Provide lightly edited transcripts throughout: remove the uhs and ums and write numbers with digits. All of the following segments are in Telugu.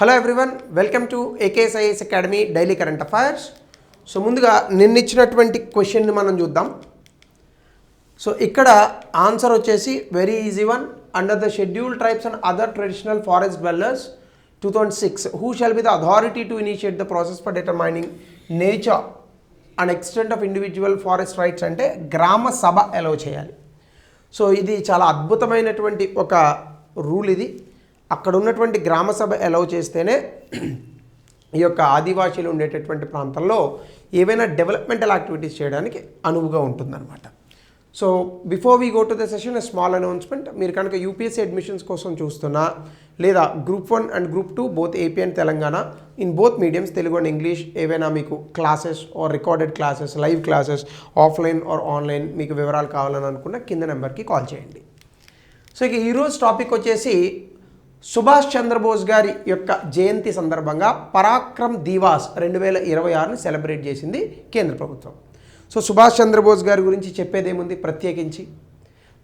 Hello everyone, welcome to ఏకేఎస్ఐఎస్ academy daily current affairs. So ముందుగా నిన్నిచ్చినటువంటి క్వశ్చన్ని మనం చూద్దాం. సో ఇక్కడ ఆన్సర్ వచ్చేసి very easy one. Under the scheduled tribes and other traditional forest dwellers 2006 who shall be the authority to initiate the process for determining nature and extent of individual forest rights అంటే గ్రామ సభ అలౌ చేయాలి. సో ఇది చాలా అద్భుతమైనటువంటి ఒక రూల్. ఇది అక్కడ ఉన్నటువంటి గ్రామ సభ అలౌ చేస్తేనే ఈ యొక్క ఆదివాసీలు ఉండేటటువంటి ప్రాంతంలో ఏవైనా డెవలప్మెంటల్ యాక్టివిటీస్ చేయడానికి అనువుగా ఉంటుందన్నమాట. So before we go to the session small announcement. మీరు కనుక యూపీఎస్సీ అడ్మిషన్స్ కోసం చూస్తున్నా లేదా group 1 and group 2 both AP and Telangana in both mediums Telugu and English ఏవైనా మీకు classes or recorded classes, live classes, offline or online మీకు వివరాలు కావాలని అనుకున్న కింద నెంబర్కి కాల్ చేయండి. సో ఇక ఈరోజు టాపిక్ వచ్చేసి సుభాష్ చంద్రబోస్ గారి యొక్క జయంతి సందర్భంగా పరాక్రమ్ దివాస్ 2026ని సెలబ్రేట్ చేసింది కేంద్ర ప్రభుత్వం. సో సుభాష్ చంద్రబోస్ గారి గురించి చెప్పేదేముంది, ప్రత్యేకించి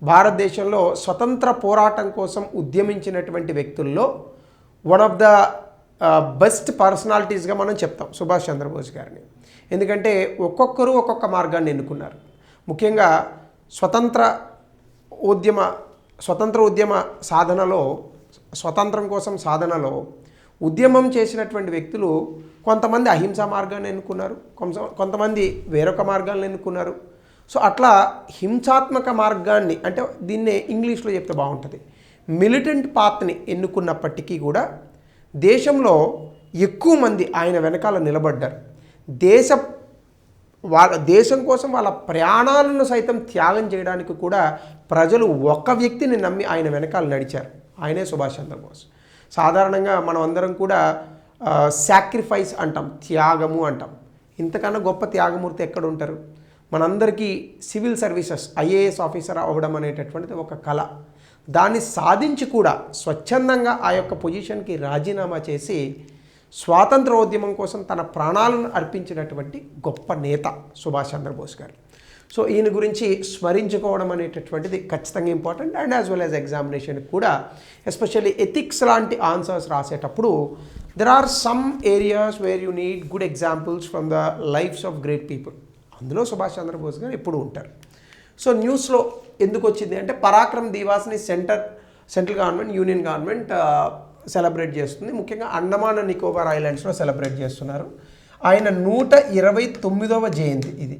భారతదేశంలో స్వతంత్ర పోరాటం కోసం ఉద్యమించినటువంటి వ్యక్తుల్లో వన్ ఆఫ్ ద బెస్ట్ పర్సనాలిటీస్గా మనం చెప్తాం సుభాష్ చంద్రబోస్ గారిని. ఎందుకంటే ఒక్కొక్కరు ఒక్కొక్క మార్గాన్ని ఎన్నుకున్నారు. ముఖ్యంగా స్వతంత్ర ఉద్యమ సాధనలో, స్వతంత్రం కోసం సాధనలో ఉద్యమం చేసినటువంటి వ్యక్తులు కొంతమంది అహింసా మార్గాన్ని ఎన్నుకున్నారు, కొంతమంది వేరొక మార్గాన్ని ఎన్నుకున్నారు. సో అట్లా హింసాత్మక మార్గాన్ని, అంటే దీన్నే ఇంగ్లీష్లో చెప్తే బాగుంటుంది, మిలిటెంట్ పాత్ని ఎన్నుకున్నప్పటికీ కూడా దేశంలో ఎక్కువ మంది ఆయన వెనకాల నిలబడ్డారు. దేశం కోసం వాళ్ళ ప్రాణాలను సైతం త్యాగం చేయడానికి కూడా ప్రజలు ఒక వ్యక్తిని నమ్మి ఆయన వెనకాల నడిచారు. ఆయనే సుభాష్ చంద్రబోస్. సాధారణంగా మనం అందరం కూడా సాక్రిఫైస్ అంటాం, త్యాగము అంటాం. ఇంతకన్నా గొప్ప త్యాగమూర్తి ఎక్కడ ఉంటారు? మనందరికీ సివిల్ సర్వీసెస్ ఐఏఎస్ ఆఫీసర్ అవ్వడం అనేటటువంటిది ఒక కళ. దాన్ని సాధించి కూడా స్వచ్ఛందంగా ఆ యొక్క పొజిషన్కి రాజీనామా చేసి స్వాతంత్రోద్యమం కోసం తన ప్రాణాలను అర్పించినటువంటి గొప్ప నేత సుభాష్ చంద్రబోస్ గారు. సో ఈయన గురించి స్మరించుకోవడం అనేటటువంటిది ఖచ్చితంగా important. And as well as examination కూడా, ఎస్పెషల్లీ ఎథిక్స్ లాంటి ఆన్సర్స్ రాసేటప్పుడు there are some areas where you need good examples from the lifes of great people. అందులో సుభాష్ చంద్రబోస్ గారు ఎప్పుడూ ఉంటారు. సో న్యూస్లో ఎందుకు వచ్చింది అంటే పరాక్రమ్ దివాస్ని central government, union government celebrate చేస్తుంది. ముఖ్యంగా అండమాన్ అండ్ నికోబార్ ఐలాండ్స్లో సెలబ్రేట్ చేస్తున్నారు. ఆయన 129వ జయంతి ఇది.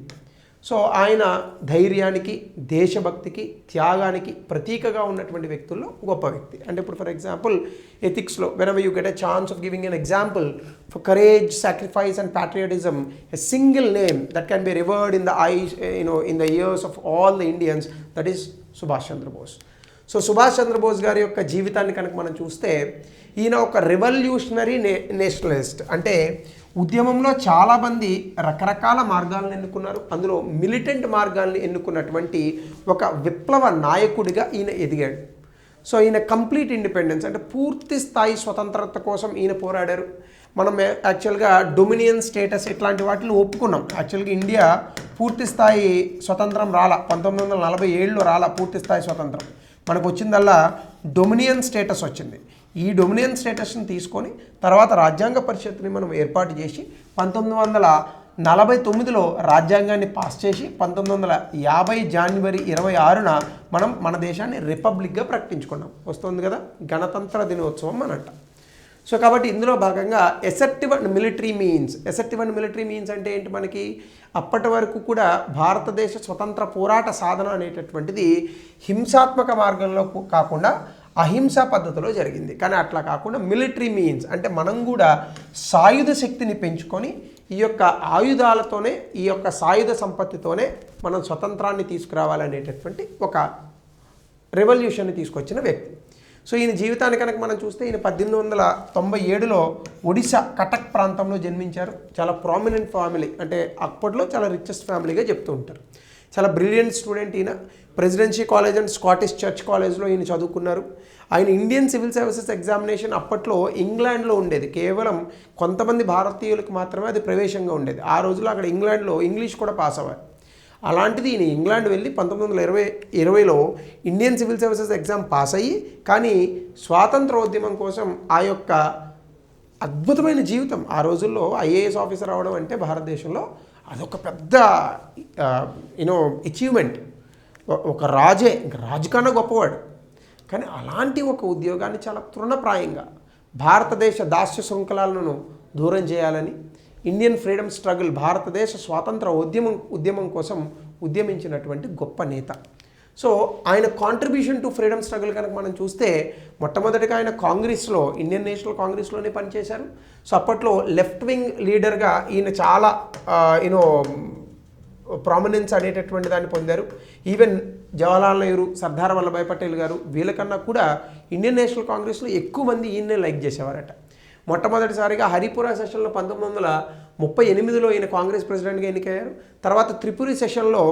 సో ఆయన ధైర్యానికి, దేశభక్తికి, త్యాగానికి ప్రతీకగా ఉన్నటువంటి వ్యక్తుల్లో గొప్ప వ్యక్తి. అంటే ఇప్పుడు ఫర్ ఎగ్జాంపుల్ ఎథిక్స్లో whenever you get a chance of giving an example for courage, sacrifice and patriotism, a single name that can be revered in the eyes, in the ears of all the Indians, that is Subhash Chandra Bose. So Subhash Chandrabose గారి యొక్క జీవితాన్ని కనుక మనం చూస్తే ఈయన ఒక రెవల్యూషనరీ నేషనలిస్ట్. అంటే ఉద్యమంలో చాలామంది రకరకాల మార్గాలను ఎన్నుకున్నారు. అందులో మిలిటెంట్ మార్గాల్ని ఎన్నుకున్నటువంటి ఒక విప్లవ నాయకుడిగా ఈయన ఎదిగాడు. సో ఈయన కంప్లీట్ ఇండిపెండెన్స్ అంటే పూర్తి స్థాయి స్వతంత్రత కోసం ఈయన పోరాడారు. మనం యాక్చువల్గా డొమినియన్ స్టేటస్ ఇట్లాంటి వాటిని ఒప్పుకున్నాం. యాక్చువల్గా ఇండియా పూర్తి స్థాయి స్వతంత్రం రాలా, 1947లో రాలా పూర్తి స్థాయి స్వతంత్రం. మనకు వచ్చిందల్లా డొమినియన్ స్టేటస్ వచ్చింది. ఈ డొమినియన్ స్టేటస్ని తీసుకొని తర్వాత రాజ్యాంగ పరిషత్ని మనం ఏర్పాటు చేసి 1949లో రాజ్యాంగాన్ని పాస్ చేసి 1950 జనవరి 26న మనం మన దేశాన్ని రిపబ్లిక్గా ప్రకటించుకున్నాం. వస్తుంది కదా గణతంత్ర దినోత్సవం అని అంట. సో కాబట్టి ఇందులో భాగంగా ఎసెప్టివ్ అండ్ మిలిటరీ మీన్స్ అంటే ఏంటి, మనకి అప్పటి వరకు కూడా భారతదేశ స్వతంత్ర పోరాట సాధన అనేటటువంటిది హింసాత్మక మార్గంలో కాకుండా అహింసా పద్ధతిలో జరిగింది. కానీ అట్లా కాకుండా మిలిటరీ మీన్స్ అంటే మనం కూడా సాయుధ శక్తిని పెంచుకొని ఈ యొక్క ఆయుధాలతోనే, ఈ యొక్క సాయుధ సంపత్తితోనే మనం స్వతంత్రాన్ని తీసుకురావాలనేటటువంటి ఒక రెవల్యూషన్ని తీసుకొచ్చిన వ్యక్తి. సో ఈయన జీవితాన్ని కనుక మనం చూస్తే ఈయన 1897లో ఒడిశా కటక్ ప్రాంతంలో జన్మించారు. చాలా ప్రామినెంట్ ఫ్యామిలీ, అంటే అప్పట్లో చాలా రిచెస్ట్ ఫ్యామిలీగా చెప్తూ ఉంటారు. చాలా బ్రిలియంట్ స్టూడెంట్ ఈయన. Presidency college and Scottish church కాలేజ్లో ఈయన చదువుకున్నారు. ఆయన ఇండియన్ సివిల్ సర్వీసెస్ ఎగ్జామినేషన్ అప్పట్లో ఇంగ్లాండ్లో ఉండేది. కేవలం కొంతమంది భారతీయులకు మాత్రమే అది ప్రవేశంగా ఉండేది. ఆ రోజుల్లో అక్కడ ఇంగ్లాండ్లో ఇంగ్లీష్ కూడా పాస్ అవ్వాలి. అలాంటిది ఈయన ఇంగ్లాండ్ వెళ్ళి 1920లో Indian civil services exam pass అయ్యి, కానీ స్వాతంత్రోద్యమం కోసం ఆ యొక్క అద్భుతమైన జీవితం. ఆ రోజుల్లో ఐఏఎస్ ఆఫీసర్ అవడం అంటే భారతదేశంలో అదొక పెద్ద యూనో అచీవ్మెంట్. ఒక రాజే, ఇంకా రాజు కన్నా గొప్పవాడు. కానీ అలాంటి ఒక ఉద్యోగాన్ని చాలా తృణప్రాయంగా భారతదేశ దాస్య శృంఖలాలను దూరం చేయాలని ఇండియన్ ఫ్రీడమ్ స్ట్రగుల్, భారతదేశ స్వాతంత్ర ఉద్యమం కోసం ఉద్యమించినటువంటి గొప్ప నేత. సో ఆయన కాంట్రిబ్యూషన్ టు ఫ్రీడమ్ స్ట్రగుల్ కనుక మనం చూస్తే, మొట్టమొదటిగా ఆయన కాంగ్రెస్లో, ఇండియన్ నేషనల్ కాంగ్రెస్లోనే పనిచేశారు. సో అప్పట్లో లెఫ్ట్ వింగ్ లీడర్గా ఈయన చాలా యూనో ప్రామినెన్స్ అనేటటువంటి దాన్ని పొందారు. ఈవెన్ జవహర్లాల్ నెహ్రూ, సర్దార్ వల్లభాయ్ పటేల్ గారు వీళ్ళకన్నా కూడా ఇండియన్ నేషనల్ కాంగ్రెస్లో ఎక్కువ మంది ఈయన్నే లైక్ చేసేవారట. మొట్టమొదటిసారిగా హరిపురా సెషన్లో 1938లో ఈయన కాంగ్రెస్ ప్రెసిడెంట్గా ఎన్నికయ్యారు. తర్వాత త్రిపురి సెషన్లో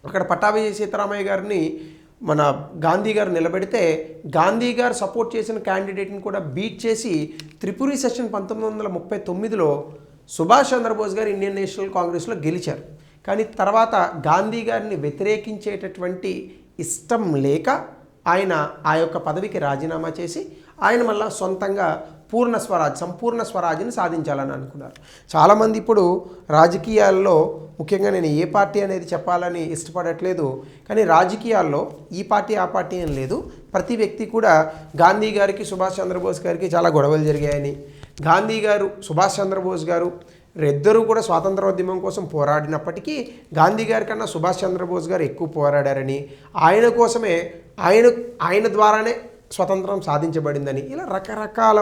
అక్కడ పట్టాభి సీతారామయ్య గారిని మన గాంధీ గారు నిలబెడితే, గాంధీ గారు సపోర్ట్ చేసిన క్యాండిడేట్ని కూడా బీట్ చేసి త్రిపురి సెషన్ 1939లో సుభాష్ చంద్రబోస్ గారు ఇండియన్ నేషనల్ కాంగ్రెస్లో గెలిచారు. కానీ తర్వాత గాంధీ గారిని వ్యతిరేకించేటటువంటి ఇష్టం లేక ఆయన ఆ యొక్క పదవికి రాజీనామా చేసి ఆయన మళ్ళీ సొంతంగా సంపూర్ణ స్వరాజ్ని సాధించాలని అనుకున్నారు. చాలామంది ఇప్పుడు రాజకీయాల్లో, ముఖ్యంగా నేను ఏ పార్టీ అనేది చెప్పాలని ఇష్టపడట్లేదు, కానీ రాజకీయాల్లో ఈ పార్టీ ఆ పార్టీ అని లేదు. ప్రతి వ్యక్తి కూడా గాంధీ గారికి, సుభాష్ చంద్రబోస్ గారికి చాలా గొడవలు జరిగాయని, గాంధీ గారు, సుభాష్ చంద్రబోస్ గారు ఇద్దరూ కూడా స్వాతంత్రోద్యమం కోసం పోరాడినప్పటికీ గాంధీ గారి కన్నా సుభాష్ చంద్రబోస్ గారు ఎక్కువ పోరాడారని, ఆయన కోసమే ఆయన ద్వారానే స్వతంత్రం సాధించబడిందని, ఇలా రకరకాల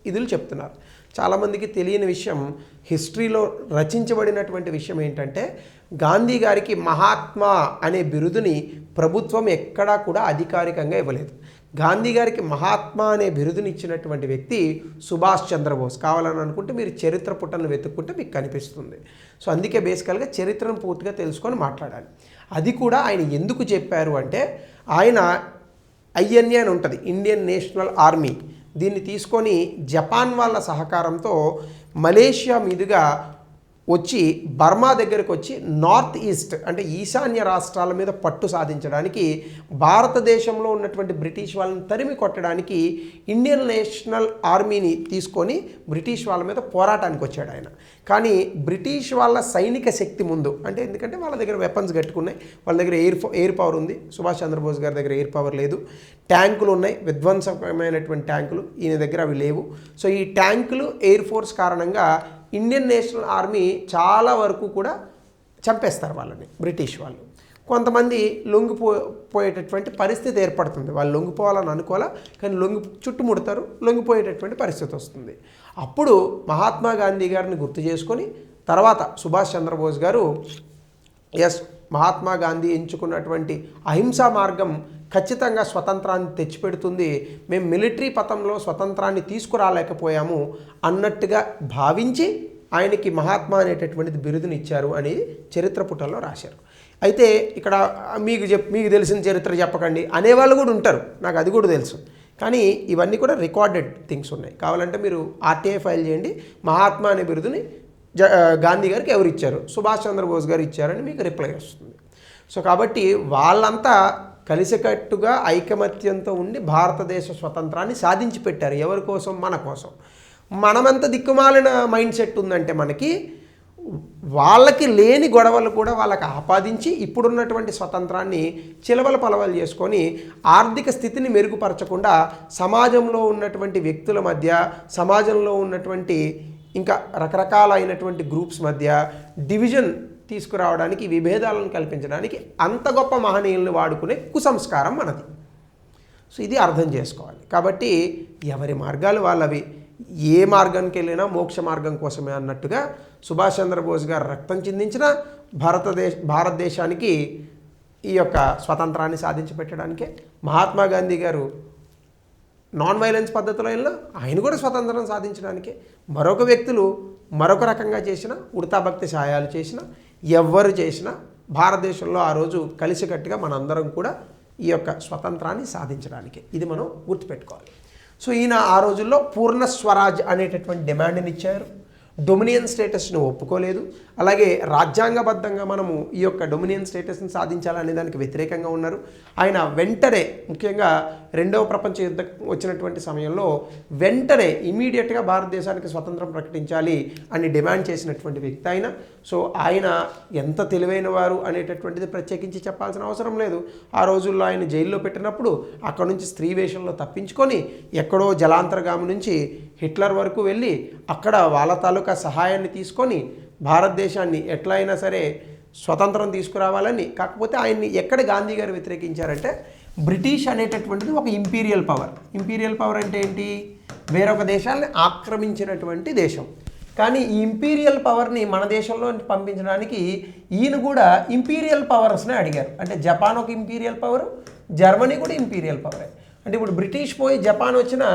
ఇదులు చెప్తున్నారు. చాలామందికి తెలియని విషయం, హిస్టరీలో రచించబడినటువంటి విషయం ఏంటంటే, గాంధీ గారికి మహాత్మా అనే బిరుదుని ప్రభుత్వం ఎక్కడా కూడా అధికారికంగా ఇవ్వలేదు. గాంధీ గారికి మహాత్మా అనే బిరుదుని ఇచ్చినటువంటి వ్యక్తి సుభాష్ చంద్రబోస్. కావాలని అనుకుంటే మీరు చరిత్ర పుటను వెతుక్కుంటే మీకు కనిపిస్తుంది. సో అందుకే బేసికల్గా చరిత్రను పూర్తిగా తెలుసుకొని మాట్లాడాలి. అది కూడా ఆయన ఎందుకు చెప్పారు అంటే, ఆయన ఐఎన్ఏ అని ఉంటుంది, ఇండియన్ నేషనల్ ఆర్మీ. దీన్ని తీసుకొని జపాన్ వాళ్ళ సహకారంతో మలేషియా మీదుగా వచ్చి బర్మా దగ్గరకు వచ్చి నార్త్ ఈస్ట్ అంటే ఈశాన్య రాష్ట్రాల మీద పట్టు సాధించడానికి, భారతదేశంలో ఉన్నటువంటి బ్రిటిష్ వాళ్ళని తరిమి కొట్టడానికి ఇండియన్ నేషనల్ ఆర్మీని తీసుకొని బ్రిటిష్ వాళ్ళ మీద పోరాటానికి వచ్చాడు ఆయన. కానీ బ్రిటిష్ వాళ్ళ సైనిక శక్తి ముందు, అంటే ఎందుకంటే వాళ్ళ దగ్గర వెపన్స్ కట్టుకున్నాయి, వాళ్ళ దగ్గర ఎయిర్ పవర్ ఉంది. సుభాష్ చంద్రబోస్ గారి దగ్గర ఎయిర్ పవర్ లేదు. ట్యాంకులు ఉన్నాయి, విధ్వంసమైనటువంటి ట్యాంకులు, ఈయన దగ్గర అవి లేవు. సో ఈ ట్యాంకులు, ఎయిర్ ఫోర్స్ కారణంగా ఇండియన్ నేషనల్ ఆర్మీ చాలా వరకు కూడా చంపేస్తారు వాళ్ళని బ్రిటిష్ వాళ్ళు. కొంతమంది లొంగిపోయేటటువంటి పరిస్థితి ఏర్పడుతుంది. వాళ్ళు లొంగిపోవాలని అనుకోవాలా, కానీ చుట్టుముడతారు, లొంగిపోయేటటువంటి పరిస్థితి వస్తుంది. అప్పుడు మహాత్మా గాంధీ గారిని గుర్తు చేసుకొని తర్వాత సుభాష్ చంద్రబోస్ గారు, మహాత్మా గాంధీ ఎంచుకున్నటువంటి అహింసా మార్గం ఖచ్చితంగా స్వతంత్రాన్ని తెచ్చిపెడుతుంది, మేము మిలిటరీ పథంలో స్వతంత్రాన్ని తీసుకురాలేకపోయాము అన్నట్టుగా భావించి ఆయనకి మహాత్మా అనేటటువంటిది బిరుదునిచ్చారు అని చరిత్ర పుటల్లో రాశారు. అయితే ఇక్కడ మీకు తెలిసిన చరిత్ర చెప్పకండి అనేవాళ్ళు కూడా ఉంటారు, నాకు అది కూడా తెలుసు. కానీ ఇవన్నీ కూడా రికార్డెడ్ థింగ్స్ ఉన్నాయి. కావాలంటే మీరు ఆర్టీఐ ఫైల్ చేయండి, మహాత్మా అనే బిరుదుని గాంధీ గారికి ఎవరు ఇచ్చారు, సుభాష్ చంద్రబోస్ గారు ఇచ్చారని మీకు రిప్లై వస్తుంది. సో కాబట్టి వాళ్ళంతా కలిసికట్టుగా ఐకమత్యంతో ఉండి భారతదేశ స్వతంత్రాన్ని సాధించి పెట్టారు. ఎవరి కోసం? మన కోసం. మనమంత దిక్కుమాలిన మైండ్ సెట్ ఉందంటే మనకి, వాళ్ళకి లేని గొడవలు కూడా వాళ్ళకి ఆపాదించి ఇప్పుడున్నటువంటి స్వతంత్రాన్ని చిలవల పలవలు చేసుకొని ఆర్థిక స్థితిని మెరుగుపరచకుండా సమాజంలో ఉన్నటువంటి వ్యక్తుల మధ్య, సమాజంలో ఉన్నటువంటి ఇంకా రకరకాలైనటువంటి గ్రూప్స్ మధ్య డివిజన్ తీసుకురావడానికి, విభేదాలను కల్పించడానికి అంత గొప్ప మహనీయులను వాడుకునే కుసంస్కారం మనది. సో ఇది అర్థం చేసుకోవాలి. కాబట్టి ఎవరి మార్గాలు వాళ్ళవి, ఏ మార్గానికి వెళ్ళినా మోక్ష మార్గం కోసమే అన్నట్టుగా సుభాష్ చంద్రబోస్ గారు రక్తం చిందించిన భారతదేశానికి ఈ యొక్క స్వతంత్రాన్ని సాధించి పెట్టడానికే, మహాత్మా గాంధీ గారు నాన్ వైలెన్స్ పద్ధతిలో వెళ్ళినా ఆయన కూడా స్వతంత్రం సాధించడానికే, మరొక వ్యక్తులు మరొక రకంగా చేసిన, ఉడతా భక్తి సాయాలు చేసిన, ఎవ్వరు చేసినా భారతదేశంలో ఆ రోజు కలిసికట్టుగా మనందరం కూడా ఈ యొక్క స్వతంత్రాన్ని సాధించడానికే. ఇది మనం గుర్తుపెట్టుకోవాలి. సో ఈయన ఆ రోజుల్లో పూర్ణ స్వరాజ్ అనేటటువంటి డిమాండ్ని ఇచ్చారు. డొమినియన్ స్టేటస్ను ఒప్పుకోలేదు. అలాగే రాజ్యాంగబద్ధంగా మనము ఈ యొక్క డొమినియన్ స్టేటస్ని సాధించాలనే దానికి వ్యతిరేకంగా ఉన్నారు. ఆయన వెంటనే ముఖ్యంగా రెండవ ప్రపంచ యుద్ధం వచ్చినటువంటి సమయంలో వెంటనే ఇమీడియట్గా భారతదేశానికి స్వతంత్రం ప్రకటించాలి అని డిమాండ్ చేసినటువంటి వ్యక్తి ఆయన. సో ఆయన ఎంత తెలివైన వారు అనేటటువంటిది ప్రత్యేకించి చెప్పాల్సిన అవసరం లేదు. ఆ రోజుల్లో ఆయన జైల్లో పెట్టినప్పుడు అక్కడ నుంచి స్త్రీ వేషంలో తప్పించుకొని ఎక్కడో జలాంతర్గామి నుంచి హిట్లర్ వరకు వెళ్ళి అక్కడ వాళ్ళ తాలూకా సహాయాన్ని తీసుకొని భారతదేశాన్ని ఎట్లా అయినా సరే స్వతంత్రం తీసుకురావాలని. కాకపోతే ఆయన్ని ఎక్కడ గాంధీ గారు వ్యతిరేకించారంటే బ్రిటిష్ అనేటటువంటిది ఒక ఇంపీరియల్ పవర్. ఇంపీరియల్ పవర్ అంటే ఏంటి? వేరొక దేశాన్ని ఆక్రమించినటువంటి దేశం. కానీ ఈ ఇంపీరియల్ పవర్ని మన దేశంలో పంపించడానికి ఈయన కూడా ఇంపీరియల్ పవర్స్ని అడిగారు. అంటే జపాన్ ఒక ఇంపీరియల్ పవర్, జర్మనీ కూడా ఇంపీరియల్ పవరే. అంటే ఇప్పుడు బ్రిటిష్ పోయి జపాన్ వచ్చినా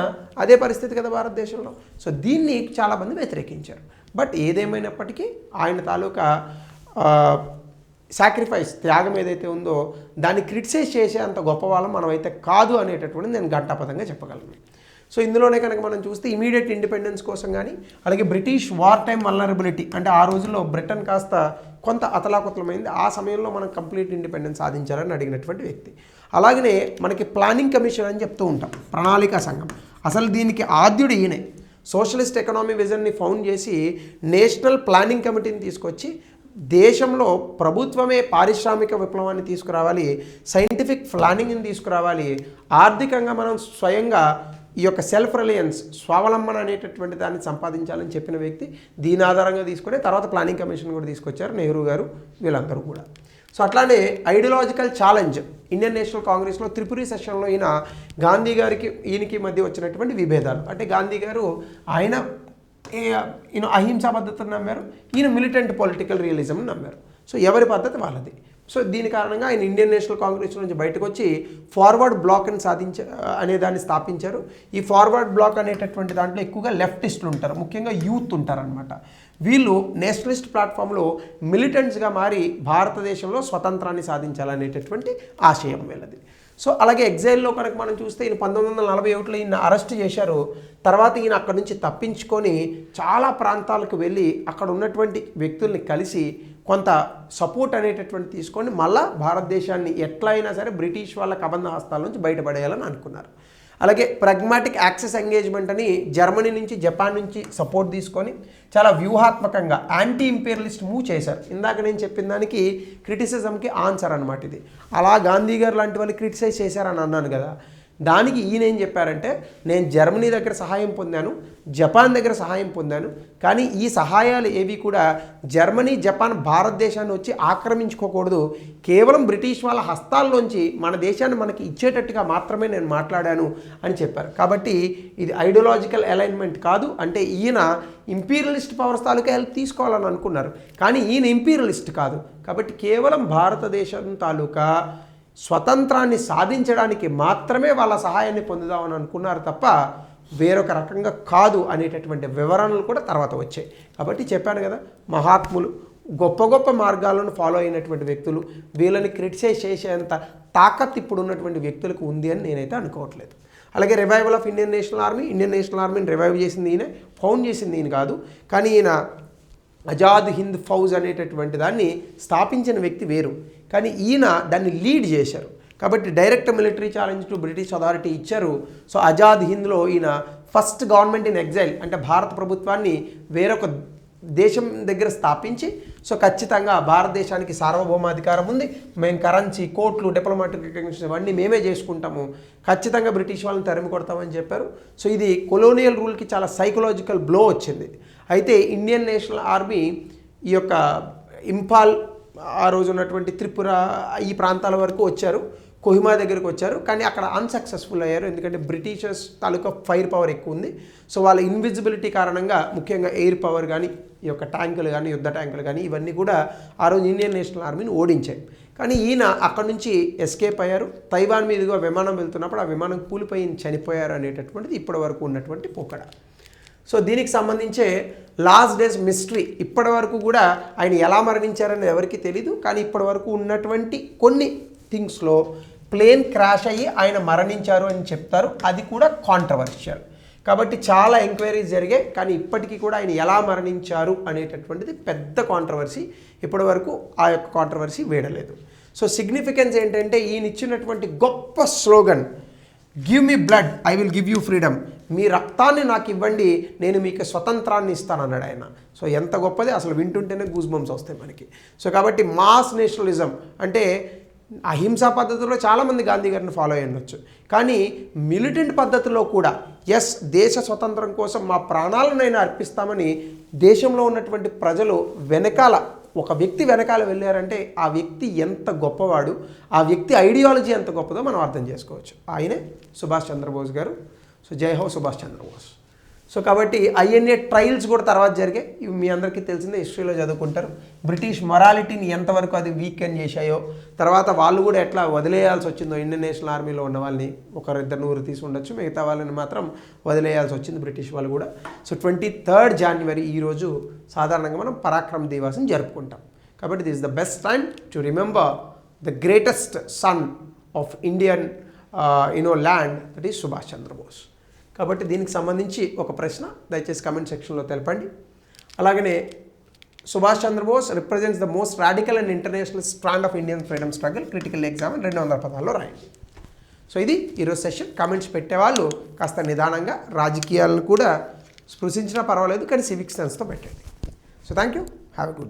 అదే పరిస్థితి కదా భారతదేశంలో. సో దీన్ని చాలామంది వ్యతిరేకించారు. బట్ ఏదేమైనప్పటికీ ఆయన తాలూకా సాక్రిఫైస్, త్యాగం ఏదైతే ఉందో దాన్ని క్రిటిసైజ్ చేసే అంత గొప్ప వాళ్ళం మనమైతే కాదు అనేటటువంటిది నేను ఘంటాపథంగా చెప్పగలను. సో ఇందులోనే కనుక మనం చూస్తే ఇమీడియట్ ఇండిపెండెన్స్ కోసం కానీ, అలాగే బ్రిటిష్ వార్ టైం వల్నరబిలిటీ, అంటే ఆ రోజుల్లో బ్రిటన్ కాస్త కొంత అతలాకుతలమైంది, ఆ సమయంలో మనం కంప్లీట్ ఇండిపెండెన్స్ సాధించాలని అడిగినటువంటి వ్యక్తి. అలాగనే మనకి ప్లానింగ్ కమిషన్ అని చెప్తూ ఉంటాం, ప్రణాళికా సంఘం. అసలు దీనికి ఆద్యుడు ఈయనే. సోషలిస్ట్ ఎకనామీ విజన్ని ఫౌండ్ చేసి నేషనల్ ప్లానింగ్ కమిటీని తీసుకొచ్చి దేశంలో ప్రభుత్వమే పారిశ్రామిక విప్లవాన్ని తీసుకురావాలి, సైంటిఫిక్ ప్లానింగ్ని తీసుకురావాలి, ఆర్థికంగా మనం స్వయంగా ఈ యొక్క సెల్ఫ్ రిలయన్స్, స్వావలంబన అనేటటువంటి దాన్ని సంపాదించాలని చెప్పిన వ్యక్తి. దీని ఆధారంగా తీసుకుని తర్వాత ప్లానింగ్ కమిషన్ కూడా తీసుకొచ్చారు నెహ్రూ గారు, వీళ్ళందరూ కూడా. సో అట్లానే ఐడియాలజికల్ ఛాలెంజ్ ఇండియన్ నేషనల్ కాంగ్రెస్లో త్రిపురి సెషన్లో ఈయన గాంధీ గారికి ఈయనకి మధ్య వచ్చినటువంటి విభేదాలు. అంటే గాంధీ గారు ఆయన అహింసా పద్ధతిని నమ్మారు, ఈయన మిలిటెంట్ పొలిటికల్ రియలిజంని నమ్మారు. సో ఎవరి పద్ధతి వాళ్ళది. సో దీని కారణంగా ఆయన ఇండియన్ నేషనల్ కాంగ్రెస్ నుంచి బయటకు వచ్చి ఫార్వర్డ్ బ్లాక్ని అనే దాన్ని స్థాపించారు. ఈ ఫార్వర్డ్ బ్లాక్ అనేటటువంటి దాంట్లో ఎక్కువగా లెఫ్టిస్టులు ఉంటారు, ముఖ్యంగా యూత్ ఉంటారనమాట. వీళ్ళు నేషనలిస్ట్ ప్లాట్ఫామ్లో మిలిటెంట్స్గా మారి భారతదేశంలో స్వతంత్రాన్ని సాధించాలనేటటువంటి ఆశయం వీళ్ళది. సో అలాగే ఎగ్జైల్లో కనుక మనం చూస్తే ఈయన 1941లో ఈయన అరెస్ట్ చేశారు. తర్వాత ఈయన అక్కడి నుంచి తప్పించుకొని చాలా ప్రాంతాలకు వెళ్ళి అక్కడ ఉన్నటువంటి వ్యక్తుల్ని కలిసి కొంత సపోర్ట్ అనేటటువంటి తీసుకొని మళ్ళా భారతదేశాన్ని ఎట్లయినా సరే బ్రిటిష్ వాళ్ళ కబంధ హస్తాల నుంచి బయటపడేయాలని అనుకున్నారు. అలాగే ప్రెగ్మాటిక్ యాక్సెస్ ఎంగేజ్మెంట్ అని జర్మనీ నుంచి, జపాన్ నుంచి సపోర్ట్ తీసుకొని చాలా వ్యూహాత్మకంగా యాంటీ ఇంపీరియలిస్ట్ మూవ్ చేశారు. ఇందాక నేను చెప్పిన దానికి క్రిటిసిజంకి ఆన్సర్ అనమాట ఇది. అలా గాంధీ గారు లాంటి వాళ్ళు క్రిటిసైజ్ చేశారని అన్నాను కదా, దానికి ఈయన ఏం చెప్పారంటే, నేను జర్మనీ దగ్గర సహాయం పొందాను, జపాన్ దగ్గర సహాయం పొందాను, కానీ ఈ సహాయాలు ఏవి కూడా జర్మనీ, జపాన్ భారతదేశాన్ని వచ్చి ఆక్రమించుకోకూడదు, కేవలం బ్రిటిష్ వాళ్ళ హస్తాల్లోంచి మన దేశాన్ని మనకి ఇచ్చేటట్టుగా మాత్రమే నేను మాట్లాడాను అని చెప్పారు. కాబట్టి ఇది ఐడియాలజికల్ అలైన్మెంట్ కాదు. అంటే ఈయన ఇంపీరియలిస్ట్ పవర్స్ తాలూకా హెల్ప్ తీసుకోవాలని అనుకున్నారు, కానీ ఈయన ఇంపీరియలిస్ట్ కాదు. కాబట్టి కేవలం భారతదేశం తాలూకా స్వతంత్రాన్ని సాధించడానికి మాత్రమే వాళ్ళ సహాయాన్ని పొందుదామని అనుకున్నారు తప్ప వేరొక రకంగా కాదు అనేటటువంటి వివరణలు కూడా తర్వాత వచ్చాయి. కాబట్టి చెప్పాను కదా, మహాత్ములు గొప్ప గొప్ప మార్గాలను ఫాలో అయినటువంటి వ్యక్తులు, వీళ్ళని క్రిటిసైజ్ చేసేంత తాకత్ ఇప్పుడు ఉన్నటువంటి వ్యక్తులకు ఉంది అని నేనైతే అనుకోవట్లేదు. అలాగే రివైవల్ ఆఫ్ ఇండియన్ నేషనల్ ఆర్మీని రివైవ్ చేసింది ఈయన, ఫౌండ్ చేసింది ఈయన కాదు. కానీ ఈయన ఆజాద్ హింద్ ఫౌజ్ అనేటటువంటి దాన్ని స్థాపించిన వ్యక్తి వేరు, కానీ ఈయన దాన్ని లీడ్ చేశారు. కాబట్టి direct military challenge to British authority ఇచ్చారు. సో ఆజాద్ హింద్లో ఈయన ఫస్ట్ గవర్నమెంట్ ఇన్ ఎగ్జైల్, అంటే భారత ప్రభుత్వాన్ని వేరొక దేశం దగ్గర స్థాపించి, సో ఖచ్చితంగా భారతదేశానికి సార్వభౌమాధికారం ఉంది, మేము కరెన్సీ, కోర్టులు, డిప్లొమాటిక్ రికగ్నిషన్ ఇవన్నీ మేమే చేసుకుంటాము, ఖచ్చితంగా బ్రిటిష్ వాళ్ళని తరిమి కొడతామని చెప్పారు. సో ఇది కొలోనియల్ రూల్కి చాలా సైకలాజికల్ బ్లో వచ్చింది. అయితే ఇండియన్ నేషనల్ ఆర్మీ ఈ యొక్క ఇంఫాల్, ఆ రోజు ఉన్నటువంటి త్రిపుర, ఈ ప్రాంతాల వరకు వచ్చారు, కోహిమా దగ్గరికి వచ్చారు, కానీ అక్కడ అన్సక్సెస్ఫుల్ అయ్యారు. ఎందుకంటే బ్రిటిషర్స్ తాలూకా ఫైర్ పవర్ ఎక్కువ ఉంది. సో వాళ్ళ ఇన్విజిబిలిటీ కారణంగా ముఖ్యంగా ఎయిర్ పవర్ కానీ, ఈ యొక్క ట్యాంకులు కానీ, యుద్ధ ట్యాంకులు కానీ, ఇవన్నీ కూడా ఆ రోజు ఇండియన్ నేషనల్ ఆర్మీని ఓడించాయి. కానీ ఈయన అక్కడ నుంచి ఎస్కేప్ అయ్యారు. తైవాన్ మీదుగా విమానం వెళ్తున్నప్పుడు ఆ విమానం కూలిపోయి చనిపోయారు అనేటటువంటిది ఇప్పటి వరకు ఉన్నటువంటి పోకడ. సో దీనికి సంబంధించే లాస్ట్ డేస్ మిస్టరీ, ఇప్పటి వరకు కూడా ఆయన ఎలా మరణించారనేది ఎవరికి తెలీదు. కానీ ఇప్పటి వరకు ఉన్నటువంటి కొన్ని థింగ్స్లో ప్లేన్ క్రాష్ అయ్యి ఆయన మరణించారు అని చెప్తారు, అది కూడా కాంట్రవర్షియల్. కాబట్టి చాలా ఎంక్వైరీస్ జరిగాయి, కానీ ఇప్పటికీ కూడా ఆయన ఎలా మరణించారు అనేటటువంటిది పెద్ద కాంట్రవర్సీ. ఇప్పటి వరకు ఆ యొక్క కాంట్రవర్సీ వేయలేదు. సో సిగ్నిఫికెన్స్ ఏంటంటే ఈయన ఇచ్చినటువంటి గొప్ప slogan, give me blood I will give you freedom, మీ రక్తాన్ని నాకు ఇవ్వండి నేను మీకు స్వతంత్రాన్ని ఇస్తానన్నాడు ఆయన. సో ఎంత గొప్పది, అసలు వింటుంటేనే గూస్ బంప్స్ వస్తాయి మనకి. సో కాబట్టి మాస్ నేషనలిజం అంటే అహింసా పద్ధతిలో చాలామంది గాంధీ గారిని ఫాలో అయ్యి ఉండొచ్చు, కానీ మిలిటెంట్ పద్ధతిలో కూడా ఎస్ దేశ స్వతంత్రం కోసం మా ప్రాణాలనైనా అర్పిస్తామని దేశంలో ఉన్నటువంటి ప్రజలు వెనకాల ఒక వ్యక్తి వెనకాల వెళ్ళారంటే ఆ వ్యక్తి ఎంత గొప్పవాడు, ఆ వ్యక్తి ఐడియాలజీ ఎంత గొప్పదో మనం అర్థం చేసుకోవచ్చు. ఆయనే సుభాష్ చంద్రబోస్ గారు. సో జై హో సుభాష్ చంద్రబోస్. సో కాబట్టి ఐఎన్ఏ ట్రయల్స్ కూడా తర్వాత జరిగాయి. ఇవి మీ అందరికీ తెలిసిందే, హిస్టరీలో చదువుకుంటారు. బ్రిటిష్ మొరాలిటీని ఎంతవరకు అది వీకెండ్ చేశాయో, తర్వాత వాళ్ళు కూడా ఎట్లా వదిలేయాల్సి వచ్చిందో, ఇండియన్ నేషనల్ ఆర్మీలో ఉన్న వాళ్ళని ఒకరిద్దరు నూరు తీసి ఉండొచ్చు, మిగతా వాళ్ళని మాత్రం వదిలేయాల్సి వచ్చింది బ్రిటిష్ వాళ్ళు కూడా. సో 23rd January ఈరోజు సాధారణంగా మనం పరాక్రమ్ దివాస్ని జరుపుకుంటాం. కాబట్టి this is the best time to remember the greatest son of Indian land, that is Subhash Chandrabose. కాబట్టి దీనికి సంబంధించి ఒక ప్రశ్న దయచేసి కమెంట్ సెక్షన్లో తెలపండి. అలాగనే Subhash Chandrabose represents the most radical and international strand of Indian freedom struggle, critical exam 200 పదాల్లో రాయండి. సో ఇది ఈరోజు సెషన్. కామెంట్స్ పెట్టేవాళ్ళు కాస్త నిదానంగా, రాజకీయాలను కూడా స్పృశించినా పర్వాలేదు, కానీ సివిక్ సెన్స్తో పెట్టండి. So thank you, have a good.